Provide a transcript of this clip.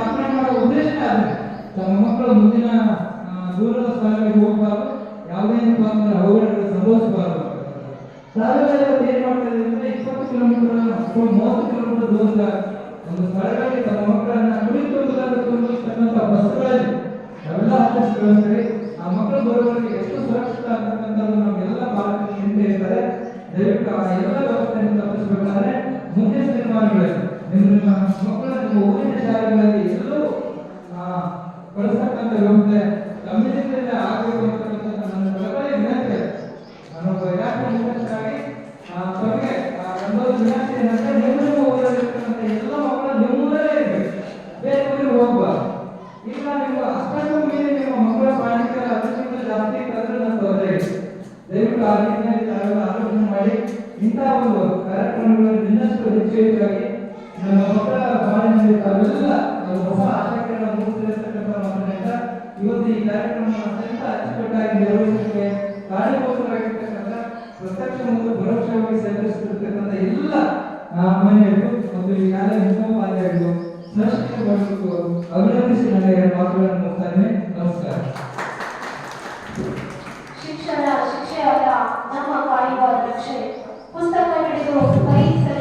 ಸ್ಥಾಪನೆ ಮಾಡುವ ಉದ್ದೇಶ ಆದರೆ ತಮ್ಮ ಮಕ್ಕಳು ಮುಂದಿನ ದೂರದ ಸ್ಥಳಗಳಿಗೆ ಹೋಗಬಾರ್ದು, ಯಾವುದೇ ಅವುಗಳಿಗೆ ಸಂಭವಿಸಬಾರದು. ತಾವೆಲ್ಲ ಏನ್ ಮಾಡ್ತಾರೆ ಅಂದ್ರೆ 20 ಕಿಲೋಮೀಟರ್ ಅಥವಾ 30 ಕಿಲೋಮೀಟರ್ ದೂರದ ಒಂದು ಸ್ಥಳಗಳಿಗೆ ತಮ್ಮ ಮಕ್ಕಳನ್ನ ಕುರಿತುಕೊಳ್ಳತಕ್ಕಂಥ ಬಸ್ಗಳಲ್ಲಿ ಎಲ್ಲ ಆಚರಿಸ್ತಾರೆ. ಆ ಮಕ್ಕಳು ಬರುವವರಿಗೆ ಎಷ್ಟು ಸುರಕ್ಷಿತ ಅಂತಕ್ಕಂಥದ್ದು ನಮಗೆಲ್ಲ ಭಾರತ ಚಿಂತೆ ಇರ್ತಾರೆ. ದಯವಿಟ್ಟು ಆ ಎಲ್ಲ ವ್ಯವಸ್ಥೆಯನ್ನು ತಪ್ಪಿಸಬೇಕಾದ್ರೆ ಮುಂದಿನ ದಿನಮಾನಗಳಲ್ಲಿ ನಿಮ್ಮ ಮಕ್ಕಳ ನಿಮ್ಮ ಊರಿನ ಶಾಲೆಗಳಲ್ಲಿ ಎಲ್ಲೂ ಕಳಿಸ್ತಕ್ಕಂಥ ವ್ಯವಸ್ಥೆ ಗಮನಿಸಿದ್ರೆ ಆಗಬೇಕು ಅಂತಕ್ಕಂಥ ನನ್ನ ಪ್ರಕಾರ ವಿನಂತಿ. ನಾನೊಬ್ಬ ಇಲಾಖೆ ಮುಖ್ಯಸ್ಥರಾಗಿ ತಮಗೆ ನನ್ನೊಂದು ವಿನಂತಿ ಏನಂದ್ರೆ ನಿಮ್ಮ ಊರಲ್ಲಿರ್ತಕ್ಕಂಥ ಎಲ್ಲ ಮಕ್ಕಳು ನಿಮ್ಮೂರಲ್ಲೇ ಇರಬೇಕು, ಬೇರೆ ಊರಿಗೆ ಹೋಗಬಾರ್ದು. ಈಗ ನೀವು ಅಷ್ಟೊಂದು ಮೀರಿ ನಿಮ್ಮ ಮಕ್ಕಳ ಪಾಲಿಕೆ ಅದಕ್ಕಿಂತ ಜಾಸ್ತಿ ತಂದ್ರೆ ನನ್ನ ತೊಂದರೆ ಇದೆ. ದಯವಿಟ್ಟು ಆ ನಿಟ್ಟಿನಲ್ಲಿ ತಾವೆಲ್ಲ ಆಲೋಚನೆ ಮಾಡಿ ಇಂಥ ಒಂದು ಕಾರ್ಯಕ್ರಮಗಳನ್ನು ಇನ್ನಷ್ಟು ಹೆಚ್ಚಾಗಿ ನಮ್ಮ ಮಕ್ಕಳ ಬಾಳಿನಲ್ಲಿ ತಾವೆಲ್ಲ ಹೊಸ ಆಸಕ್ತಿಯನ್ನು ಮೂಡಿಸಿರ್ತಕ್ಕಂಥ ಮಾತ್ರದಿಂದ ಇವತ್ತು ಈ ಕಾರ್ಯಕ್ರಮವನ್ನು ಅತ್ಯಂತ ಅಚ್ಚುಕಟ್ಟಾಗಿ ನಿರ್ವಹಿಸಲಿಕ್ಕೆ ಕಾರಣೀಭೂತರಾಗಿರ್ತಕ್ಕಂಥ ಪ್ರತ್ಯಕ್ಷ ಮತ್ತು ಪರೋಕ್ಷವಾಗಿ ಸಹಕರಿಸುತ್ತಿರ್ತಕ್ಕಂಥ ಎಲ್ಲ ಮನೆಯರು ಮತ್ತು ಈಗಾಗಲೇ ಮುಖ್ಯೋಪಾಧ್ಯಾಯರು ಸಹಶಿಕ್ಷಕರು ಅಭಿನಂದಿಸಿ ನನಗೆ ಮಾತುಗಳನ್ನು ಮುಗಿಸ್ತಾನೆ. ನಮಸ್ಕಾರ. ಶಿಕ್ಷಣ ಶಿಕ್ಷೆಯಾದ ನಮ್ಮ ಕಾಯುವ ರಕ್ಷೆ. ಪುಸ್ತಕ ಹಿಡಿದು ಕೈ